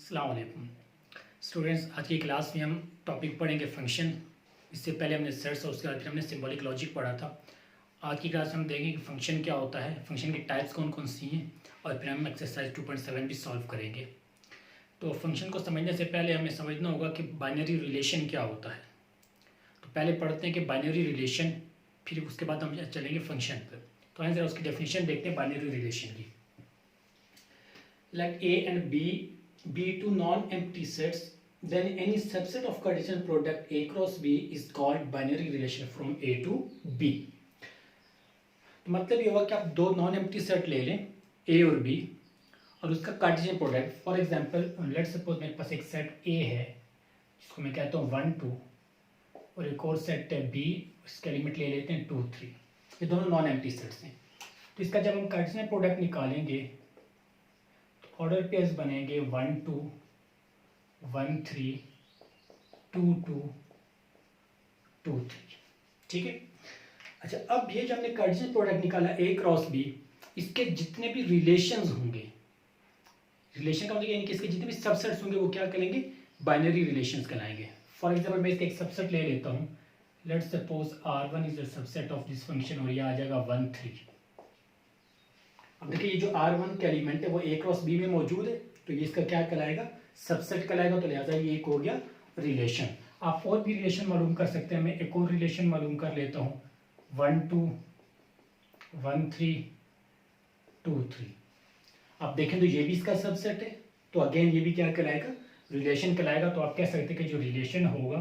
अस्सलाम वालेकुम स्टूडेंट्स। आज की क्लास में हम टॉपिक पढ़ेंगे फंक्शन। इससे पहले हमने सेट्स और उसके बाद फिर हमने सिंबॉलिक लॉजिक पढ़ा था। आज की क्लास में हम देखेंगे कि फंक्शन क्या होता है, फंक्शन की टाइप्स कौन कौन सी हैं, और फिर हम एक्सरसाइज 2.7 भी सॉल्व करेंगे। तो फंक्शन को समझने से पहले हमें समझना होगा कि बाइनरी रिलेशन क्या होता है। तो पहले पढ़ते हैं कि बाइनरी रिलेशन, फिर उसके बाद हम चलेंगे फंक्शन पर। तो आइए ज़रा उसकी डेफिनेशन देखते हैं बाइनरी रिलेशन की। Let A and B be two non-empty sets, then any subset of Cartesian product A cross B is called binary relation from A to B. तो मतलब ये होगा कि आप दो नॉन एम्प्टी सेट ले लें A और B और उसका Cartesian product. For example let suppose मेरे पास एक सेट A है जिसको मैं कहता हूँ 1 2 और एक और सेट है B, इसका एलिमेंट ले लेते हैं 2 3। ये दोनों नॉन एम्प्टी सेट्स हैं। तो इसका जब हम कार्टेशियन प्रोडक्ट निकालेंगे ऑर्डर पेयर्स बनेंगे 1 2 1 3 2 2 2 3। ठीक है। अच्छा, अब ये जो हमने कार्टेशियन प्रोडक्ट निकाला A क्रॉस B, इसके जितने भी रिलेशंस होंगे, रिलेशन का मतलब यानी कि इसके जितने भी सबसेट्स होंगे वो क्या करेंगे, बाइनरी रिलेशंस कहलाएंगे। फॉर एग्जांपल मैं इसका एक सबसेट ले लेता हूँ। Let's suppose R1 is the subset of this function और ये आ जाएगा 1 3। अब देखिए ये जो R1 का एलिमेंट है वो A क्रॉस B में मौजूद है, तो ये इसका क्या कहलाएगा, सबसेट कहलाएगा। तो लिहाजा ये एक हो गया रिलेशन। आप और भी रिलेशन मालूम कर सकते हैं। मैं एक और रिलेशन मालूम कर लेता हूँ 1 2 1 3 2 3। आप देखें तो ये भी इसका सबसेट है, तो अगेन ये भी क्या कहलाएगा, रिलेशन कहलाएगा। तो आप कह सकते हैं कि जो रिलेशन होगा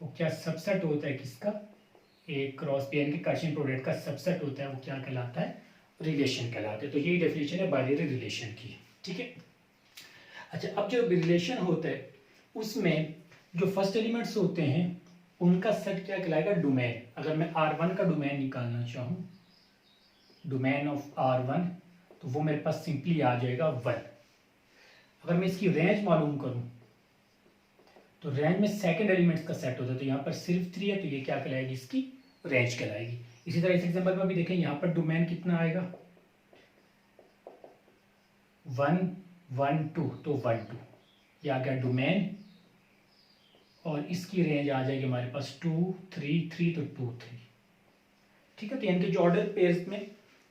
वो क्या सबसेट होता है किसका, A क्रॉस B यानी कि कार्टेशियन प्रोडक्ट का सबसेट होता है, वो क्या कहलाता है, रिलेशन कहलाते हैं। तो यही डेफिनेशन है बाइनरी रिलेशन की। ठीक है। अच्छा, अब जो रिलेशन होता है उसमें जो फर्स्ट एलिमेंट्स होते हैं उनका सेट क्या कहलाएगा, डोमेन। अगर मैं R1 का डोमेन निकालना चाहूँ, डोमेन ऑफ R1, तो वो मेरे पास सिंपली आ जाएगा 1। अगर मैं इसकी रेंज मालूम करूँ तो रेंज में सेकंड एलिमेंट्स का सेट होता है, तो यहाँ पर सिर्फ 3 है, तो ये क्या कहलाएगी, इसकी रेंज कहलाएगी। इसी तरह इस एग्जांपल में भी देखें, यहाँ पर डोमेन कितना आएगा 1 1 2, तो 1 2 ये आ गया डोमेन, और इसकी रेंज आ जाएगी हमारे पास 2 3 3, तो 2 3। ठीक है। तो यानी कि जो ऑर्डर पेयर्स में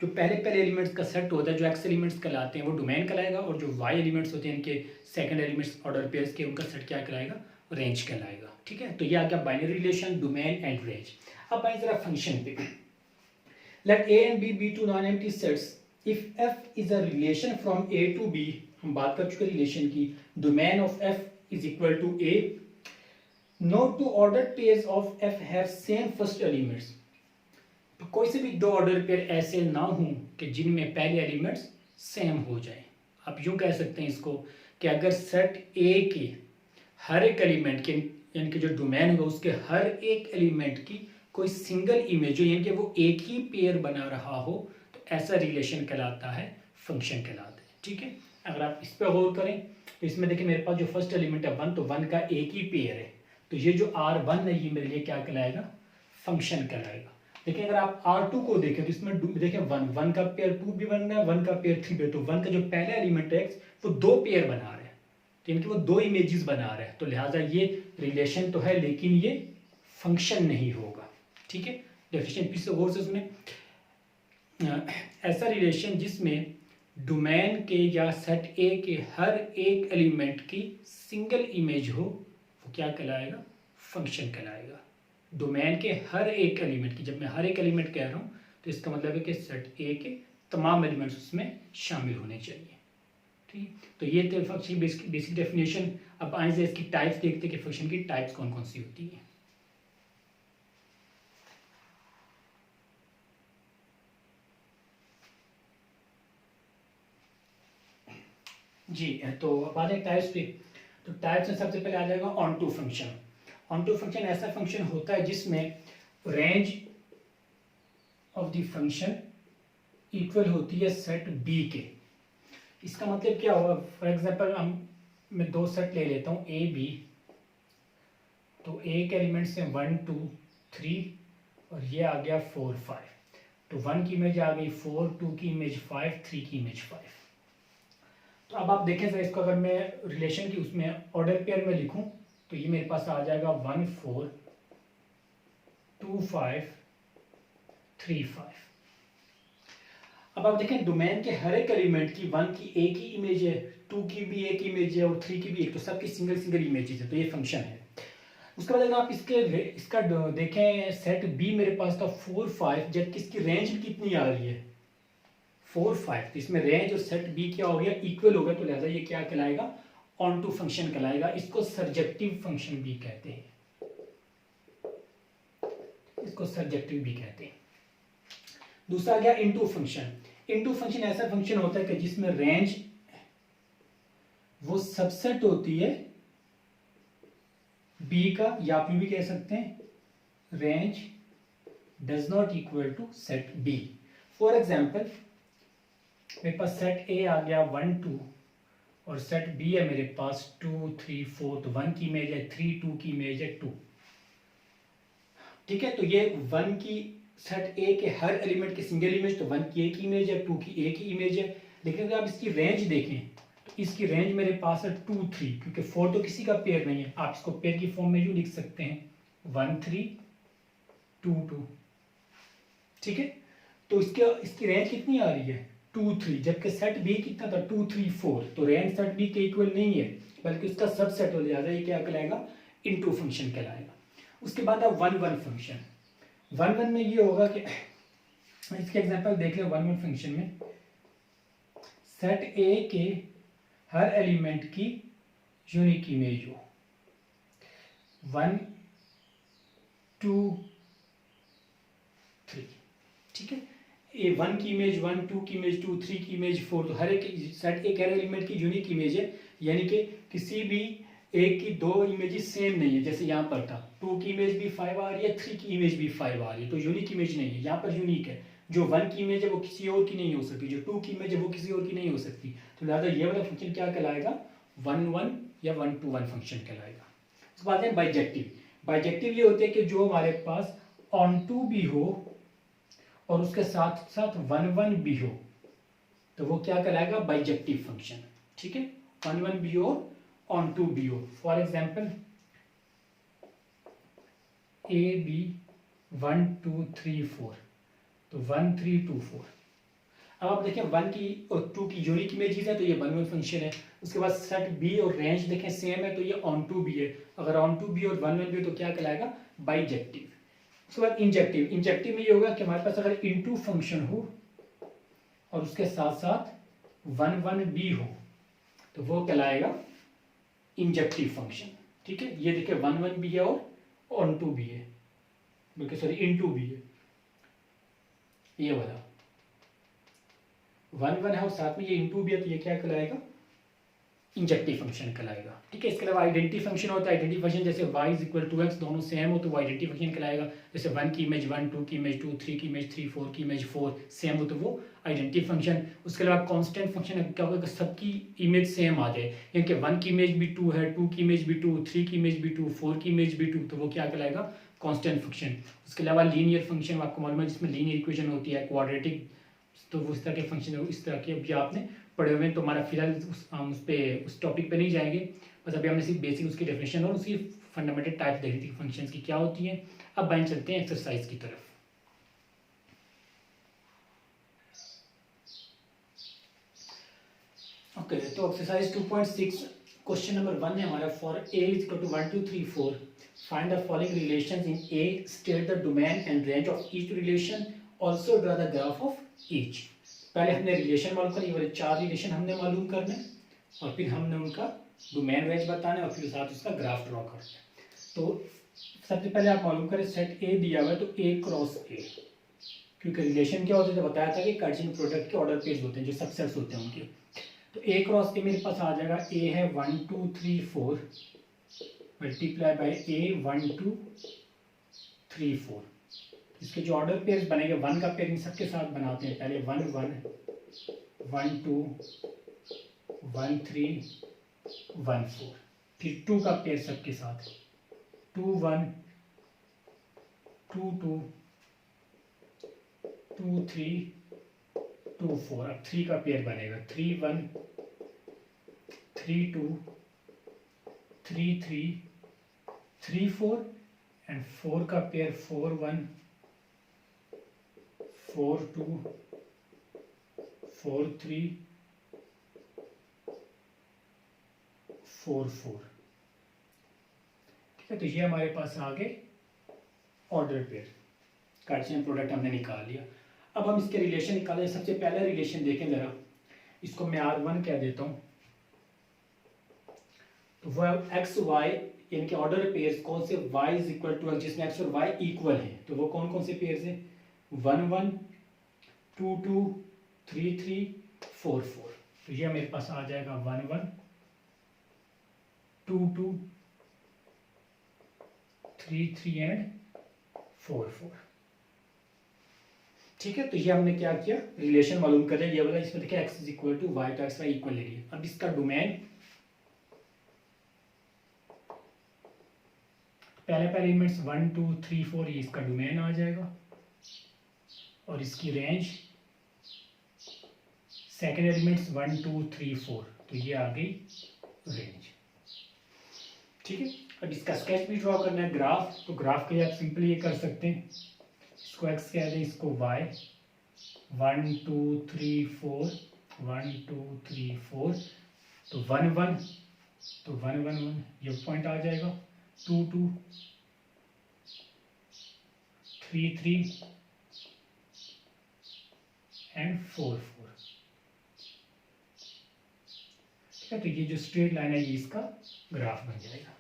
जो पहले एलिमेंट्स का सेट होता है, जो एक्स एलिमेंट्स कहलाते हैं, वो डोमेन कहलाएगा, और जो वाई एलिमेंट्स होते हैं इनके सेकंड एलिमेंट्स ऑर्डर पेयर्स के, उनका सेट क्या कहलाएगा, रेंज कहलाएगा। ठीक है। तो ये आ गया binary relation, domain and range. अब आइए जरा फंक्शन पे। Let A and B be two non-empty sets. If F is a relation from A to B, हम बात कर चुके रिलेशन की, domain of F is equal to A. No two ordered pairs of F have same first elements. तो कोई से भी दो ऑर्डर पेयर ऐसे ना हों कि जिनमें पहले एलिमेंट्स सेम हो जाए। आप यूं कह सकते हैं इसको कि अगर सेट A के हर एक एलिमेंट के, यानी कि जो डोमेन होगा उसके हर एक एलिमेंट की कोई सिंगल इमेज हो, यानी कि वो एक ही पेयर बना रहा हो, तो ऐसा रिलेशन कहलाता है, फंक्शन कहलाता है। ठीक है। अगर आप इस पर गौर करें तो इसमें देखिए मेरे पास जो फर्स्ट एलिमेंट है 1, तो 1 का एक ही पेयर है, तो ये जो R1 है ये मेरे लिए क्या कहलाएगा, फंक्शन कहलाएगा। देखिए अगर आप R2 को देखें तो इसमें देखें 1 का पेयर 2 भी बन रहा है, 1 का पेयर 3 भी, तो 1 का जो पहला एलिमेंट है वो दो पेयर बना रहा है, तो इनकी वो दो इमेजेस बना रहा है, तो लिहाजा ये रिलेशन तो है लेकिन ये फंक्शन नहीं होगा। ठीक है। डेफिनेशन फिर से गौर से सुने। ऐसा रिलेशन जिसमें डोमेन के या सेट ए के हर एक एलिमेंट की सिंगल इमेज हो, वो क्या कहलाएगा, फंक्शन कहलाएगा। डोमेन के हर एक एलिमेंट की, जब मैं हर एक एलिमेंट कह रहा हूँ तो इसका मतलब है कि सेट ए के तमाम एलिमेंट्स उसमें शामिल होने चाहिए। ठीक। तो ये थे फंक्शन बेसिक डेफिनेशन। अब आइए से इसकी टाइप्स देखते हैं कि फंक्शन की टाइप्स कौन कौन सी होती हैं। जी, तो अब आ जाए टाइप्स पे। तो टाइप्स में सबसे पहले आ जाएगा onto function. Onto function ऐसा फंक्शन होता है जिसमें range of the function equal होती है सेट बी के। इसका मतलब क्या होगा, फॉर एग्जांपल मैं दो सेट ले लेता हूँ ए बी, तो ए के एलिमेंट्स हैं 1 2 3 और ये आ गया 4 5, तो 1 की इमेज आ गई 4, 2 की इमेज 5, 3 की इमेज 5। तो अब आप देखें सर, इसको अगर मैं रिलेशन की उसमें ऑर्डर पेयर में लिखूं तो ये मेरे पास आ जाएगा 1 4 2 5 3 5। अब आप देखें डोमेन के हर एक एलिमेंट की 1 की एक ही इमेज है, 2 की भी एक इमेज है और 3 की भी एक, तो सबकी सिंगल सिंगल इमेजेस है, तो ये फंक्शन है। उसके बाद अगर आप इसका देखें सेट बी मेरे पास था 4 5, जबकि इसकी रेंज कितनी आ रही है 4 5, तो इसमें रेंज और सेट बी क्या हो गया इक्वल हो गया, तो लिहाजा ये क्या कहलाएगा ऑन टू फंक्शन कहलाएगा। इसको सर्जेक्टिव फंक्शन भी कहते हैं, इसको सर्जेक्टिव भी कहते हैं। दूसरा आ गया इनटू फंक्शन। इनटू फंक्शन ऐसा फंक्शन होता है कि जिसमें रेंज वो सबसेट होती है बी का, या आप भी कह सकते हैं range does not equal to set B. For example मेरे पास सेट ए आ गया 1 2 और सेट बी है मेरे पास 2 3 4, तो 1 की इमेज है 3, 2 की इमेज है 2। ठीक है, तो ये 1 की सेट ए के हर एलिमेंट की सिंगल इमेज, तो 1 की एक इमेज है, 2 की एक ही इमेज है। लेकिन अगर आप इसकी रेंज देखें तो इसकी रेंज मेरे पास है 2 3, क्योंकि 4 तो किसी का पेयर नहीं है। आप इसको पेयर की फॉर्म में यूं लिख सकते हैं 1 3 2 2। ठीक है, तो इसकी रेंज कितनी आ रही है 2 3, जबकि सेट बी कितना था 2 3 4, तो रेंज सेट बी के इक्वल नहीं है बल्कि उसका सबसेट हो जाएगा। ये क्या कहलाएगा इनटू फंक्शन कहलाएगा। उसके बाद आप 1 1 फंक्शन। 1 1 में ये होगा कि इसके एग्जांपल देख लें। 1 1 फंक्शन में सेट ए के हर एलिमेंट की यूनिक इमेज हो 1 2 3। ठीक है, ए 1 की इमेज 1, 2 की इमेज 2, 3 की इमेज 4, तो हर एक सेट एक हर एलिमेंट की यूनिक इमेज है, यानी कि किसी भी एक की दो इमेजेस सेम नहीं है। जैसे यहाँ पर था 2 की इमेज भी 5 आ रही है, 3 की इमेज भी 5 आ रही है, तो यूनिक इमेज नहीं है। यहाँ पर यूनिक है, जो 1 की इमेज है वो किसी और की नहीं हो सकती, जो 2 की इमेज है वो किसी और की नहीं हो सकती। तो लिहाजा ये वाला फंक्शन क्या कहलाएगा 1 1 या 1 2 1 फंक्शन कहलाएगा। उसके बाद है बाइजेक्टिव। बाइजेक्टिव ये होते हैं कि जो हमारे पास ऑन टू भी हो और उसके साथ साथ 1 1 भी हो, तो वो क्या कहलाएगा बाइजेक्टिव फंक्शन। ठीक है, 1 1 भी हो ऑन टू बी हो। फॉर एग्जाम्पल ए बी 1 2 3 4, तो 1 3 2 4। अब आप देखें 1 की और 2 की यूनिक इमेजेस है, तो ये 1 1 फंक्शन है। उसके बाद सेट बी और रेंज देखें सेम है, तो ये ऑन टू बी है। अगर ऑन टू बी और 1 1 भी तो क्या कहलाएगा बाइजेक्टिव। उसके बाद इंजेक्टिव। इंजेक्टिव में ये होगा कि हमारे पास अगर इनटू फंक्शन हो और उसके साथ साथ 1 1 भी हो, तो वो कहलाएगा इंजेक्टिव फंक्शन। ठीक है, ये देखिए 1 1 भी है और ऑन टू भी है, बल्कि सॉरी इनटू भी है। ये वाला 1 1 है और साथ में ये इनटू भी है, तो ये क्या कहलाएगा इंजेक्टिव फंक्शन कहलाएगा। ठीक है, इसके अलावा आइडेंटिटी फंक्शन होता है। आइडेंटिटी फंक्शन जैसे y = 2x दोनों सेम हो तो वो आइडेंटिटी फंक्शन कहलाएगा। जैसे 1 की इमेज 1, 2 की इमेज 2, 3 की इमेज 3, 4 की इमेज 4 सेम हो तो वो आइडेंटिटी फंक्शन। उसके अलावा कांस्टेंट फंक्शन क्या होगा कि सबकी इमेज सेम आ जाए, यानी कि 1 की इमेज भी 2 है, 2 की इमेज भी 2, 3 की इमेज भी 2, 4 की इमेज भी 2, तो वो क्या कहलाएगा कांस्टेंट फंक्शन। उसके अलावा लीनियर फंक्शन आपको मालूम है जिसमें लीनियर इक्वेशन होती है, क्वाड्रेटिक, तो वो इस तरह के फंक्शन है, इस तरह के भी आपने पढ़े हुए हैं। तो हमारा फिलहाल उस टॉपिक पे नहीं जाएंगे, बस अभी हमने सिर्फ बेसिक उसकी डेफिनेशन और उसकी फंडामेंटल टाइप देखी थी फंक्शंस की क्या होती हैं। अब बाइन चलते हैं एक्सरसाइज की तरफ। ओके, तो एक्सरसाइज 2.6 क्वेश्चन नंबर 1 है हमारा। For a = 1 2 3 4 find the following relations in a, state the domain and range of each relation, also draw the graph of each. पहले हमने रिलेशन मालूम करनी, ये वाले 4 रिलेशन हमने मालूम करने और फिर हमने उनका डोमेन रेंज बताना और फिर साथ उसका ग्राफ ड्रॉ करना है। तो सबसे पहले आप मालूम करें सेट ए दिया हुआ है तो a क्रॉस a, क्योंकि रिलेशन क्या होते थे बताया था कि कार्टेशियन प्रोडक्ट के ऑर्डर पेयर्स होते हैं जो सबसेट्स होते हैं उनके। तो a क्रॉस a मेरे पास आ जाएगा, a है 1 2 3 4 मल्टीप्लाई बाई a 1 2 3 4। इसके जो ऑर्डर पेयर्स बनेंगे 1 का पेयर इन सबके साथ बनाते हैं। पहले 1 1 1 2 1 3 1 4, फिर 2 का पेयर सबके साथ 2 1 2 2 2 3 2 4। अब 3 का पेयर बनेगा 3 1 3 2 3 3 3 4 एंड 4 का पेयर 4 1 4 2 4 3 4 4। ठीक है, तो ये हमारे पास आ गए ऑर्डर पेयर। कार्टेशियन प्रोडक्ट हमने निकाल लिया। अब हम इसके रिलेशन निकालें। सबसे पहले रिलेशन देखें ज़रा, इसको मैं R1 कह देता हूँ। तो वह एक्स वाई यानी कि ऑर्डर पेयर्स कौन से y is equal to x, जिसमें एक्स और y इक्वल है, तो वो कौन कौन से पेयर्स हैं? 1 1 2 2 3 3 4 4। तो ये मेरे पास आ जाएगा 1 1 2 2 3 3 एंड 4 4। ठीक है, तो ये हमने क्या किया, रिलेशन मालूम कर लिया। ये वाला इसमें देखिए x is equal to y, तो एक्स वाई इक्वल ले लिया। अब इसका डोमेन पहले एलिमेंट्स 1 2 3 4 ये इसका डोमेन आ जाएगा, और इसकी रेंज सेकेंड एलिमेंट्स 1 2 3 4, तो ये आ गई रेंज। ठीक है, अब इसका स्केच भी ड्रॉ करना है, ग्राफ। तो ग्राफ के लिए आप सिंपली ये कर सकते हैं, इसको x कह दें, इसको y, 1 2 3 4 1 2 3 4, तो 1 1, तो 1 1 1 ये पॉइंट आ जाएगा, 2 2 3 3 एंड 4 4। ठीक है, तो ये जो स्ट्रेट लाइन है ये इसका ग्राफ बन जाएगा।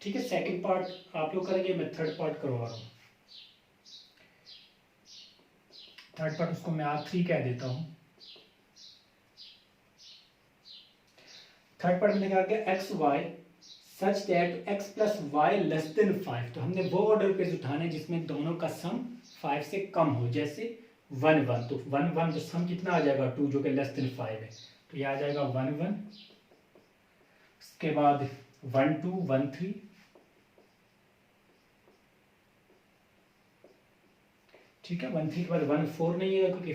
ठीक है, सेकंड पार्ट आप लोग करेंगे, मैं थर्ड पार्ट करवा रहा हूँ। थर्ड पार्ट उसको मैं R3 कह देता हूँ। थर्ड पार्ट में कहा गया x y such that x plus y less than 5। तो हमने वो ऑर्डर पेज उठाने जिसमें दोनों का सम 5 से कम हो, जैसे 1 1, तो 1 1 जो सम कितना आ जाएगा 2, जो कि लेस देन 5 है, तो ये आ जाएगा 1 1। उसके बाद 1 2 1 3, ठीक है, 1 3 के बाद 1 4 नहीं है, क्योंकि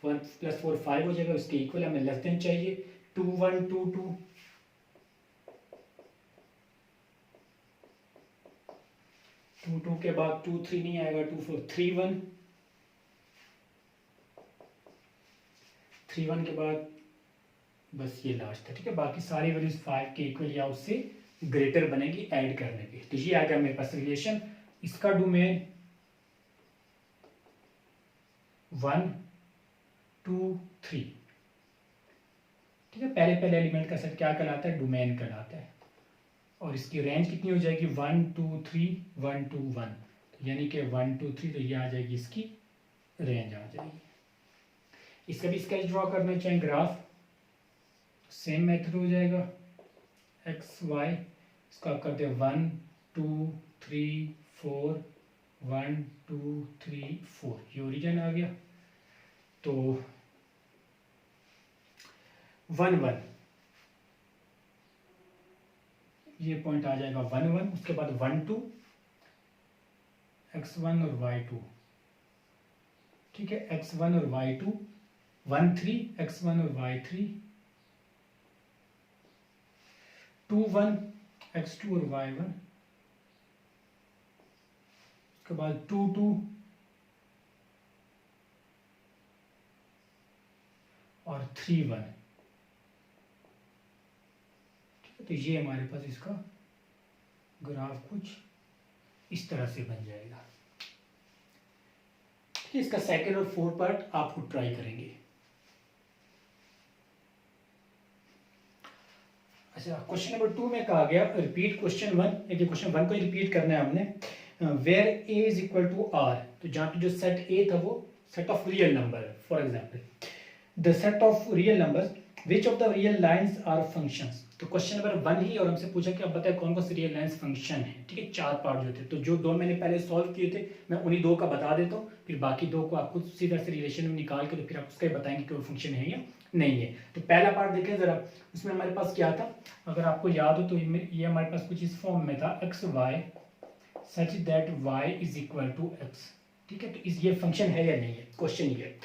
1 प्लस 4 5 हो जाएगा, उसके इक्वल हमें लेस देन चाहिए। 2 1 2 2, 2 2 के बाद 2 3 नहीं आएगा, 2 4 3 1, 3 1 के बाद बस ये लास्ट है। ठीक है, बाकी सारी वैल्यूज 5 के इक्वल या उससे ग्रेटर बनेगी ऐड करने पे। तो ये आ गया मेरे पास रिलेशन। इसका डोमेन 1 2 3। ठीक है, पहले एलिमेंट का सेट क्या कहलाता है? डोमेन कहलाता है। और इसकी रेंज कितनी हो जाएगी? 1 2 3 1 2 1, तो यानी कि 1 2 3, तो ये आ जाएगी इसकी रेंज आ जाएगी। इसका भी स्केच ड्रॉ करना चाहें ग्राफ, सेम मेथड हो जाएगा, एक्स वाई, इसका आप करते हैं 1 2 3 4 1 2 3 4, ये ओरिजिन आ गया। तो 1 1 ये पॉइंट आ जाएगा 1 1, उसके बाद 1 2 x1 और y2। ठीक है, x1 और y2, 1 3 x1 और y3, 2 1 x2 और y1, उसके बाद 2 2 और 3 1। ठीक है, तो ये हमारे पास इसका ग्राफ कुछ इस तरह से बन जाएगा। ठीक है, इसका सेकंड और फोर्थ पार्ट आप खुद ट्राई करेंगे। अच्छा, क्वेश्चन नंबर 2 में कहा गया रिपीट क्वेश्चन 1, एक क्वेश्चन 1 को ही रिपीट करना है हमने। Where A is equal to R, तो जहाँ पे जो सेट ए था वो सेट ऑफ रियल नंबर है। For example the set of real number which of the real lines are functions. तो क्वेश्चन नंबर 1 ही, और हमसे पूछा कि आप बताएं कौन कौन से रियल लाइन्स फंक्शन है। ठीक है, 4 पार्ट जो थे, तो जो 2 मैंने पहले सॉल्व किए थे मैं उन्हीं 2 का बता देता हूँ, फिर बाकी 2 को आप खुद उसी तरह से रिलेशन में निकाल के तो फिर आप उसका ही बताएंगे कि वो फंक्शन है या नहीं है। तो पहला पार्ट देखें जरा, उसमें हमारे पास क्या था, अगर आपको याद हो तो ये हमारे पास कुछ इस फॉर्म में था, x y such that y is equal to x. ठीक है, तो ये फंक्शन है या नहीं है, क्वेश्चन ये।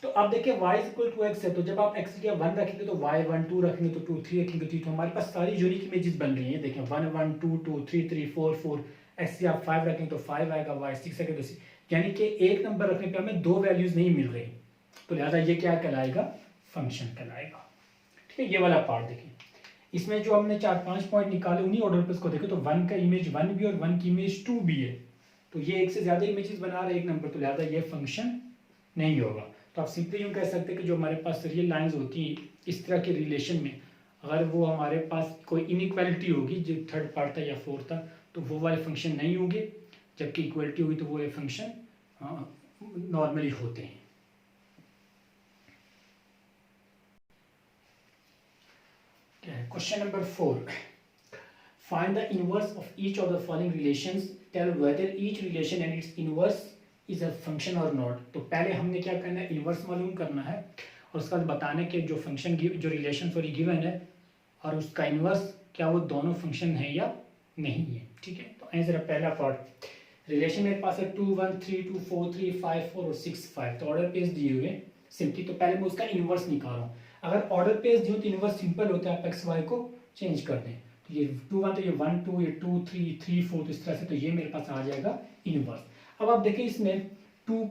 तो अब देखिए y इक्वल टू एक्स है, तो जब आप x की 1 रखेंगे तो y 1 2 रखेंगे तो 2 3 रखेंगे 3, तो हमारे पास सारी यूनिक इमेजेस बन रही हैं। देखें 1 1 2 2 3 3 4 4, x की आप 5 रखेंगे तो 5 आएगा, y 6 रखेंगे तो 6, यानी कि एक नंबर रखने पे हमें दो वैल्यूज नहीं मिल रही, तो लिहाजा ये क्या कहलाएगा, फंक्शन कहलाएगा। ठीक है, ये वाला पार्ट देखिए। इसमें जो हमने 4-5 पॉइंट निकाले उन्हीं ऑर्डर पे इसको देखो, तो 1 का इमेज 1 भी और 1 की इमेज 2 भी है, तो ये एक से ज्यादा इमेजेस बना रहे एक नंबर, तो लिहाजा ये फंक्शन नहीं होगा। तो आप सिंपली यूँ कह सकते हैं कि जो हमारे पास रियल लाइंस होती हैं इस तरह के रिलेशन में, अगर वो हमारे पास कोई इनइक्वालिटी होगी जो थर्ड पार्ट था या फोर्थ था, तो वो वाले फंक्शन नहीं होंगे, जबकि इक्वलिटी होगी तो वो ये फंक्शन नॉर्मली होते हैं। Question number 4, find the inverse of each of the following relations, tell whether each relation and its inverse is a function और नॉट। तो पहले हमने क्या करना है, इनवर्स मालूम करना है और उसके बाद बताने के जो फंक्शन जो रिलेशन सॉरी गिवन है और उसका इनवर्स क्या वो दोनों फंक्शन है या नहीं है। ठीक है, तो ऐसे जरा पहला पार्ट, रिलेशन मेरे पास है 2 1 3 2 4 3 5 4 और 6 5, तो ऑर्डर पेज दिए हुए सिंपली, तो पहले मैं उसका इनवर्स निकाल रहा हूँ। अगर ऑर्डर पेज दिए तो इनवर्स सिंपल होता है, आप एक्स वाई को चेंज कर दें, तो ये 2 1 तो ये 1 2, ये 2 3 3 4, तो इस तरह से, तो ये मेरे पास आ जाएगा इनवर्स। अब आप देखिए इसमें 2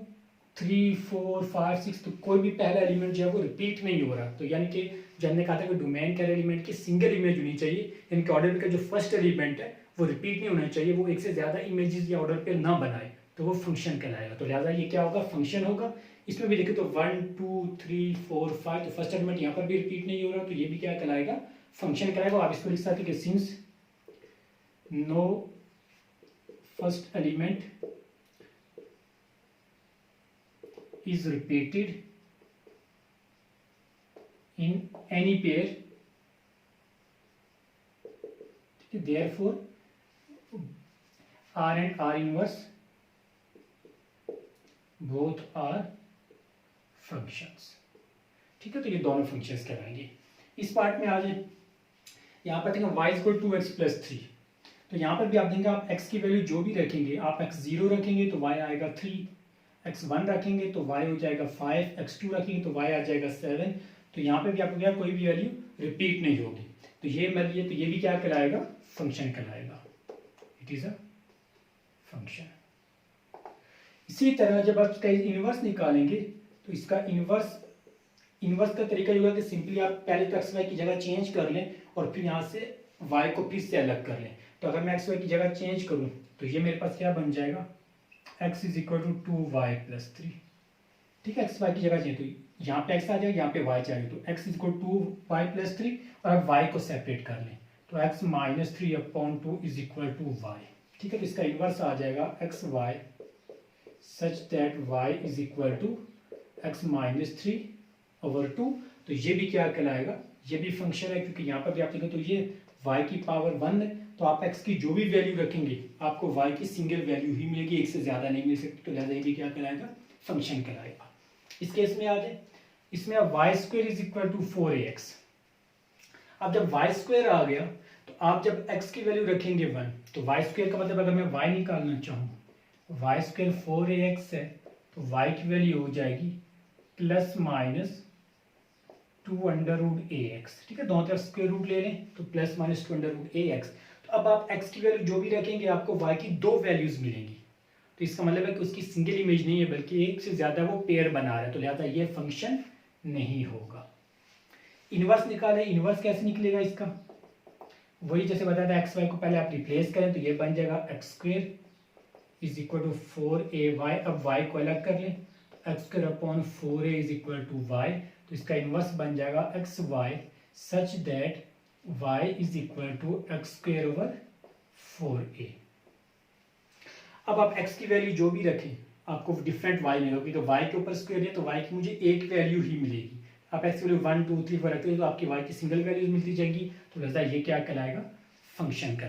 3 4 5 6, तो कोई भी पहला एलिमेंट जो है वो रिपीट नहीं हो रहा, तो यानी कि जो हमने कहा था कि डोमेन के एलिमेंट की सिंगल इमेज होनी चाहिए, यानी कि ऑर्डर का जो फर्स्ट एलिमेंट है वो रिपीट नहीं होना चाहिए, वो एक से ज्यादा इमेजेस या ऑर्डर पे ना बनाए, तो वो फंक्शन कहलाएगा। तो लिहाजा ये क्या होगा, फंक्शन होगा। इसमें भी देखें तो 1 2 3 4 5, तो फर्स्ट एलिमेंट यहाँ पर भी रिपीट नहीं हो रहा, तो ये भी क्या कहलाएगा, फंक्शन कहलाएगा। आप इसको लिख सकते हैं कि since no first element is repeated in any pair, therefore R and R inverse both are functions। ठीक है, तो ये दोनों फंक्शंस कहलाएंगे। इस पार्ट में आ जाए, यहाँ पर देखें y equal to x plus 3, तो यहाँ पर भी आप देखेंगे आप x की वैल्यू जो भी रखेंगे, आप x 0 रखेंगे तो y आएगा 3, x1 रखेंगे तो y हो जाएगा 5, x2 रखेंगे तो y आ जाएगा 7, तो यहाँ पे भी आपको क्या कोई भी वैल्यू रिपीट नहीं होगी, तो ये मान लीजिए, तो ये भी क्या कहलाएगा, फंक्शन कहलाएगा, इट इज अ फंक्शन। इसी तरह जब आप इसका इनवर्स निकालेंगे, तो इसका इनवर्स का तरीका ये होगा कि सिंपली आप पहले तो एक्स वाई की जगह चेंज कर लें और फिर यहाँ से y को फिर से अलग कर लें। तो अगर मैं एक्स वाई की जगह चेंज करूँ तो ये मेरे पास क्या बन जाएगा, x is equal to 2y plus 3। ठीक है, एक्स वाई की जगह चाहिए तो यहाँ पे x आ जाएगा, यहाँ पे y चाहिए, तो x is equal to y plus 3, और अब y को सेपरेट कर लें, तो x minus 3 upon 2 is equal to y। ठीक है, तो इसका इनवर्स आ जाएगा x y such that y is equal to x minus 3 over 2, तो ये भी क्या कहलाएगा, ये भी फंक्शन है, क्योंकि यहाँ पर भी आप देखें तो ये y की पावर 1 है, तो आप x की जो भी वैल्यू रखेंगे आपको y की सिंगल वैल्यू ही मिलेगी, एक से ज्यादा नहीं मिल सकती, तो लिहाजा ये भी क्या कहलाएगा, फंक्शन कहलाएगा। इस केस में आ जाए, इसमें अब y square is equal to 4ax। अब जब वाई स्क्वायर आ गया तो आप जब x की वैल्यू रखेंगे 1, तो वाई स्क्वायर का मतलब अगर मैं y निकालना चाहूँ, वाई स्क्वायर 4ax है, तो y की वैल्यू हो जाएगी प्लस माइनस 2 अंडर रूट ए एक्स। ठीक है, दोनों तरफ स्क्वायर रूट ले लें तो प्लस माइनस 2 अंडर रूट ए एक्स। तो अब आप x की वैल्यू जो भी रखेंगे आपको y की दो वैल्यूज मिलेंगी, तो इसका मतलब है कि उसकी सिंगल इमेज नहीं है बल्कि एक से ज्यादा वो पेयर बना रहा है, तो लिहाजा ये फंक्शन नहीं होगा। इनवर्स निकालें, इनवर्स कैसे निकलेगा इसका, वही जैसे बताया था एक्स वाई को पहले आप रिप्लेस करें तो ये बन जाएगा x square is equal to 4ay। अब y को अलग कर लें, x square upon 4a is equal to y, तो इसका इनवर्स बन जाएगा x y such that y is equal to x square over 4a। अब आप x की वैल्यू जो भी रखें आपको डिफरेंट y मिलेगा, क्योंकि तो y के ऊपर स्क्वायर है तो y की मुझे एक वैल्यू ही मिलेगी। आप x की वैल्यू 1 2 3 4 रखते हो तो आपकी y की सिंगल वैल्यूज मिलती जाएंगी, तो लिहाजा ये क्या कहलाएगा, फंक्शन कहलाएगा।